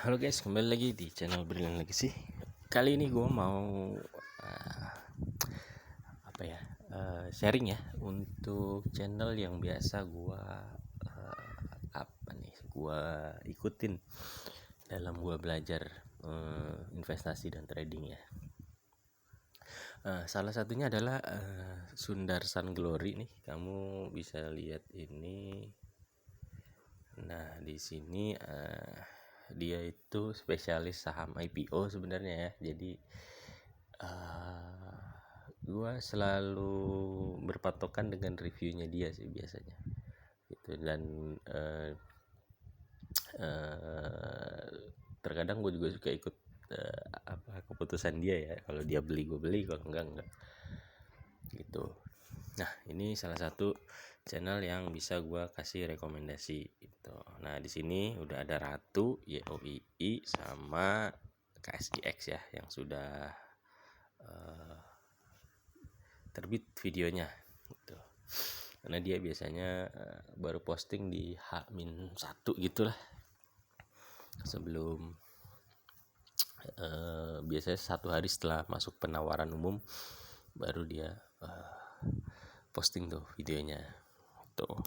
Halo guys, kembali lagi di channel Brilliant Legacy. Kali ini gue mau sharing ya untuk channel yang biasa gue gue ikutin dalam gue belajar investasi dan trading ya. Salah satunya adalah Sundar Sun Glory nih. Kamu bisa lihat ini. Nah, di sini dia itu spesialis saham IPO sebenarnya ya. Jadi gua selalu berpatokan dengan reviewnya dia sih biasanya gitu. Dan terkadang gue juga suka ikut keputusan dia ya. Kalau dia beli gue beli, kalau enggak gitu. Nah, ini salah satu channel yang bisa gue kasih rekomendasi gitu. Nah, di sini udah ada Ratu, YOII sama KSIX ya yang sudah terbit videonya gitu. Karena dia biasanya baru posting di H-1 gitulah. Sebelum biasanya 1 hari setelah masuk penawaran umum baru dia posting tuh videonya tuh.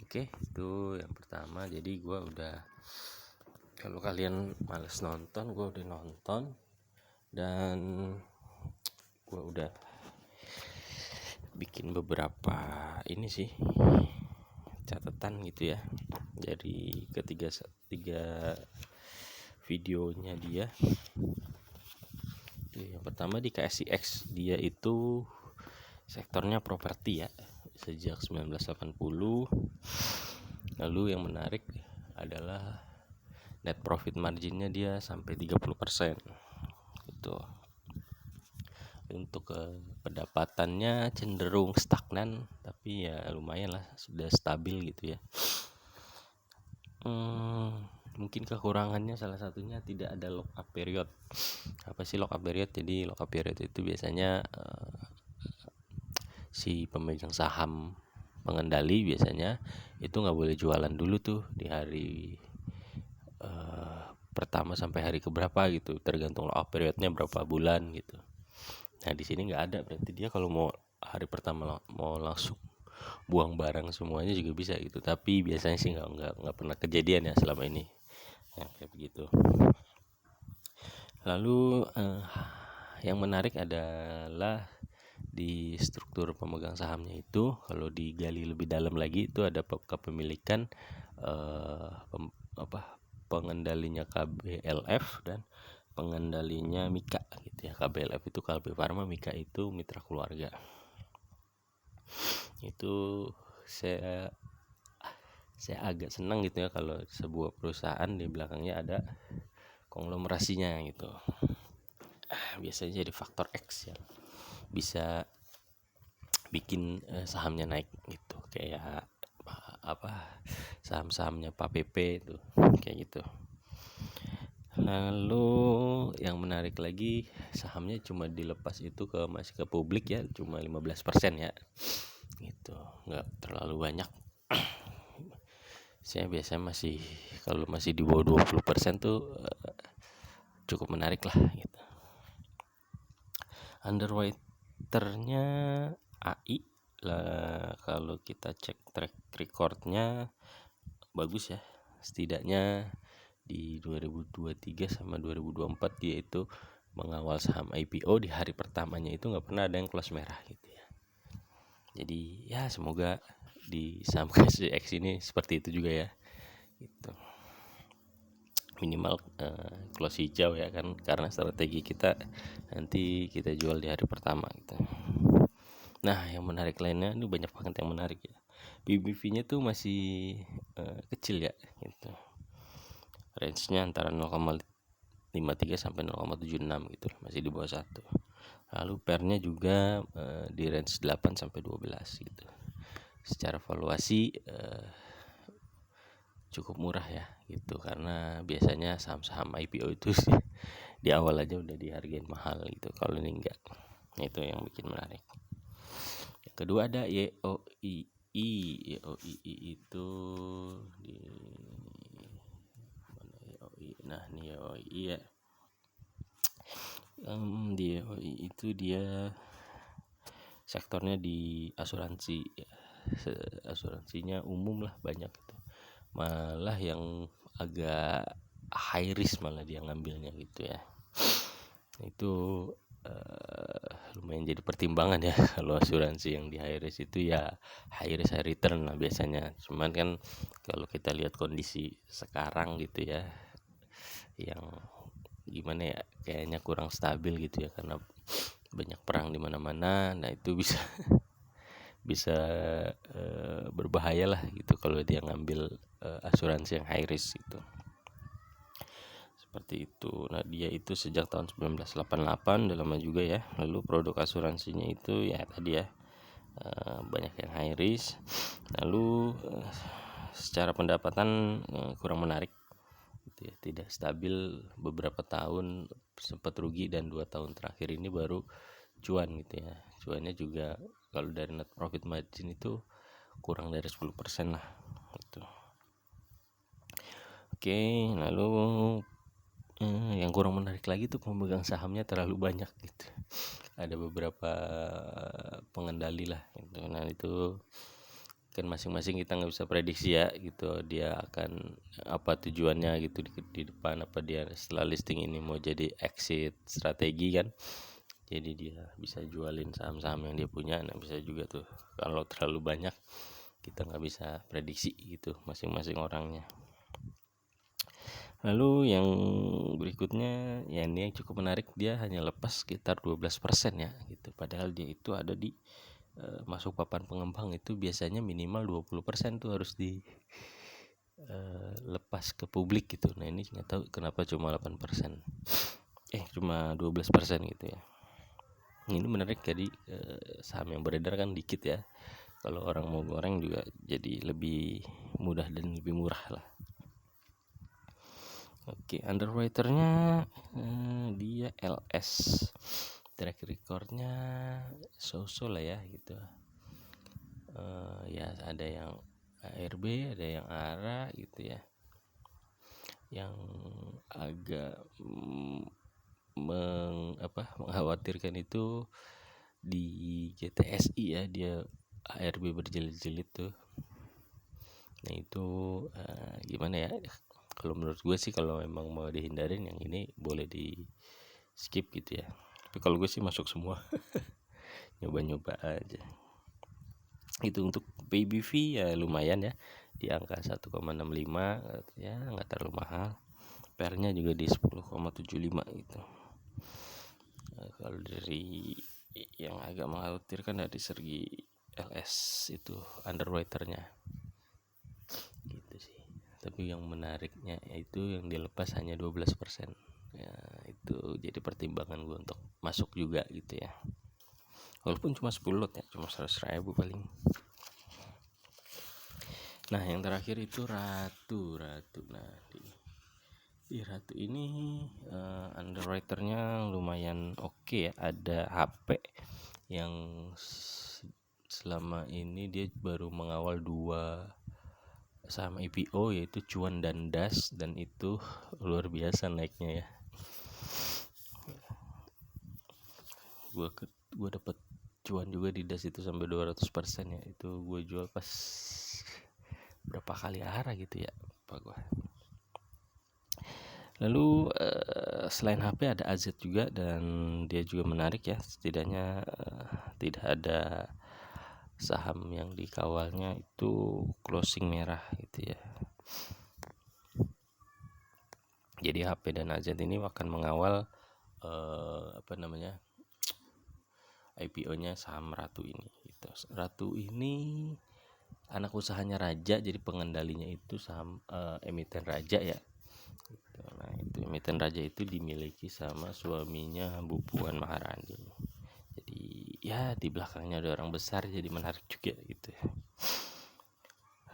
Oke, itu yang pertama. Jadi gue udah, kalau kalian males nonton, gue udah nonton dan gue udah bikin beberapa ini sih catatan gitu ya. Jadi tiga videonya dia. Yang pertama di KSIX, dia itu sektornya properti ya sejak 1980. Lalu yang menarik adalah net profit marginnya dia sampai 30% gitu. Untuk pendapatannya cenderung stagnan, tapi ya lumayan lah, sudah stabil gitu ya. Mungkin kekurangannya salah satunya tidak ada lock up period. Apa sih lock up period? Jadi lock up period itu biasanya si pemegang saham pengendali biasanya itu nggak boleh jualan dulu tuh di hari pertama sampai hari keberapa gitu, tergantung lock up periodnya berapa bulan gitu. Nah, di sini nggak ada, berarti dia kalau mau hari pertama mau langsung buang barang semuanya juga bisa gitu. Tapi biasanya sih nggak pernah kejadian ya selama ini ya, kayak begitu. Lalu yang menarik adalah di struktur pemegang sahamnya itu, kalau digali lebih dalam lagi itu ada kepemilikan pengendalinya KBLF dan pengendalinya Mika gitu ya. KBLF itu Kalbe Farma, Mika itu Mitra Keluarga. Itu saya agak senang gitu ya kalau sebuah perusahaan di belakangnya ada konglomerasinya gitu. Biasanya jadi faktor X yang bisa bikin sahamnya naik gitu, kayak saham-sahamnya Pak PP itu kayak gitu. Lalu yang menarik lagi, sahamnya cuma dilepas itu masih ke publik ya, cuma 15% ya gitu, nggak terlalu banyak. Saya biasanya kalau masih di bawah 20% tuh cukup menarik lah gitu. Underwriternya AI lah, kalau kita cek track recordnya bagus ya, setidaknya di 2023 sama 2024 dia itu mengawal saham IPO di hari pertamanya itu nggak pernah ada yang close merah gitu ya. Jadi ya semoga di saham KSX ini seperti itu juga ya gitu. Minimal close hijau ya kan, karena strategi kita nanti kita jual di hari pertama gitu. Nah, yang menarik lainnya ini banyak banget yang menarik ya. BBV-nya tuh masih kecil ya gitu. Range-nya antara 0,53 sampai 0,76 gitu, masih di bawah 1. Lalu PER-nya juga di range 8 sampai 12 gitu. Secara valuasi cukup murah ya gitu, karena biasanya saham-saham IPO itu sih di awal aja udah dihargain mahal gitu. Kalau ini enggak. Itu yang bikin menarik. Yang kedua ada YOII. YOII itu di Nah, NIOI ya. NIOI itu dia sektornya di asuransi ya. Asuransinya umum lah, banyak gitu. Malah yang agak high risk malah dia ngambilnya gitu ya. Itu lumayan jadi pertimbangan ya. Kalau asuransi yang di high risk itu ya high risk high return lah biasanya. Cuman kan kalau kita lihat kondisi sekarang gitu ya, yang gimana ya, kayaknya kurang stabil gitu ya, karena banyak perang di mana-mana. Nah itu bisa bisa berbahaya lah gitu kalau dia ngambil asuransi yang high risk gitu, seperti itu. Nah dia itu sejak tahun 1988, udah lama juga ya. Lalu produk asuransinya itu ya tadi ya, banyak yang high risk. Lalu secara pendapatan kurang menarik gitu ya, tidak stabil beberapa tahun, sempat rugi, dan 2 tahun terakhir ini baru cuan gitu ya. Cuannya juga kalau dari net profit margin itu kurang dari 10% lah gitu. Oke, lalu yang kurang menarik lagi tuh pemegang sahamnya terlalu banyak gitu. Ada beberapa pengendali lah gitu. Nah itu kan masing-masing kita nggak bisa prediksi ya gitu, dia akan apa tujuannya gitu di depan, apa dia setelah listing ini mau jadi exit strategi kan. Jadi dia bisa jualin saham-saham yang dia punya. Nah bisa juga tuh kalau terlalu banyak, kita nggak bisa prediksi gitu masing-masing orangnya. Lalu yang berikutnya ya, ini yang cukup menarik, dia hanya lepas sekitar 12% ya gitu. Padahal dia itu ada di masuk papan pengembang itu biasanya minimal 20% tuh harus di lepas ke publik gitu. Nah ini nggak tahu kenapa cuma 8%, cuma 12% gitu ya. Ini menarik, jadi saham yang beredar kan dikit ya. Kalau orang mau goreng juga jadi lebih mudah dan lebih murah lah. Oke, underwriternya dia LS. Track recordnya so-so lah ya gitu. Ya ada yang ARB, ada yang ARA gitu ya. Yang agak mengkhawatirkan itu di GTSI ya, dia ARB berjilid-jilid tuh. Nah itu gimana ya, kalau menurut gue sih kalau memang mau dihindarin yang ini boleh di skip gitu ya. Tapi kalau gue sih masuk semua. Nyoba-nyoba aja. Itu untuk PBV ya lumayan ya, di angka 1,65 ya, nggak terlalu mahal. PR-nya juga di 10,75 gitu. Kalau dari yang agak mengkhawatirkan dari segi LS itu underwriternya gitu sih. Tapi yang menariknya yaitu yang dilepas hanya 12%. Ya itu jadi pertimbangan gue untuk masuk juga gitu ya, walaupun cuma 10 lot ya, cuma 100.000 paling. Nah yang terakhir itu Ratu. Nah di Ratu ini underwriternya lumayan oke ya. Ada HP yang selama ini dia baru mengawal 2 saham IPO, yaitu Cuan dan Das, dan itu luar biasa naiknya ya. Gue dapet cuan juga di Das itu sampai 200% ya. Itu gue jual pas berapa kali arah gitu ya, lupa gue. Lalu selain HP ada AZ juga, dan dia juga menarik ya. Setidaknya tidak ada saham yang dikawalnya itu closing merah gitu ya. Jadi HP dan AZ ini akan mengawal IPO-nya saham Ratu ini gitu. Ratu ini anak usahanya Raja, jadi pengendalinya itu saham emiten Raja ya. Nah itu emiten Raja itu dimiliki sama suaminya Bu Puan Maharani. Jadi ya di belakangnya ada orang besar, jadi menarik juga gitu ya.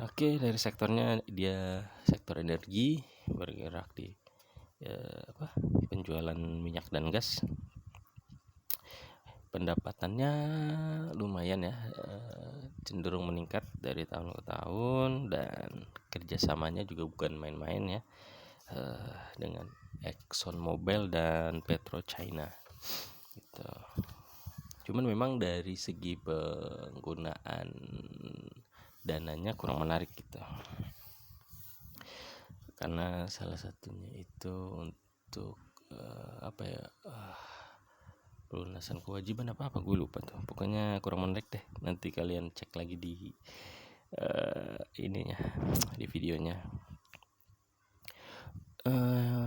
Oke, dari sektornya dia sektor energi, bergerak di penjualan minyak dan gas. Pendapatannya lumayan ya, cenderung meningkat dari tahun ke tahun, dan kerjasamanya juga bukan main-main ya. dengan Exxon Mobil dan PetroChina gitu. Cuman memang dari segi penggunaan dananya kurang menarik gitu, karena salah satunya itu untuk pelunasan kewajiban apa gue lupa tuh, pokoknya kurang menarik deh. Nanti kalian cek lagi di ininya, di videonya.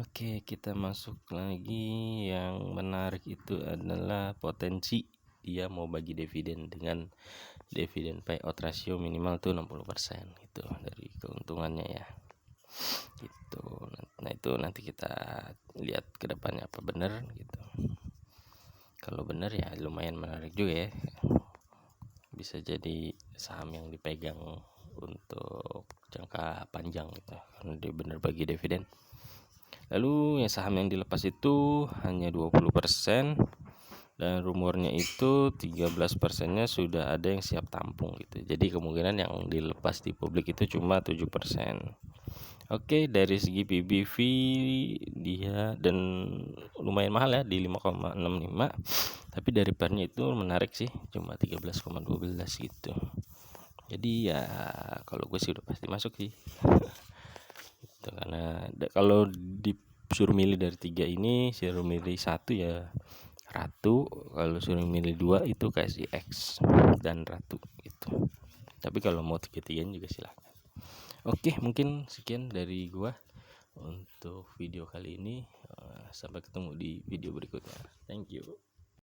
Oke, kita masuk lagi. Yang menarik itu adalah potensi dia mau bagi dividen dengan dividen payout ratio minimal tuh 60% gitu dari keuntungannya ya. Gitu. Nah, itu nanti kita lihat ke depannya apa benar gitu. Kalau benar ya lumayan menarik juga ya. Bisa jadi saham yang dipegang untuk jangka panjang gitu, karena dia benar bagi dividen. Lalu ya saham yang dilepas itu hanya 20%, dan rumornya itu 13%-nya sudah ada yang siap tampung gitu. Jadi kemungkinan yang dilepas di publik itu cuma 7%. Oke, dari segi PBV dia dan lumayan mahal ya di 5,65, tapi dari pernya itu menarik sih, cuma 13,12 gitu. Jadi ya kalau gue sih udah pasti masuk sih. Gitu, karena kalau disuruh milih dari 3 ini, suruh milih 1 ya Ratu, kalau suruh milih 2 itu kasih X dan Ratu gitu. Tapi kalau mau 3-3 juga silahkan. Oke, mungkin sekian dari gua untuk video kali ini. Sampai ketemu di video berikutnya. Thank you.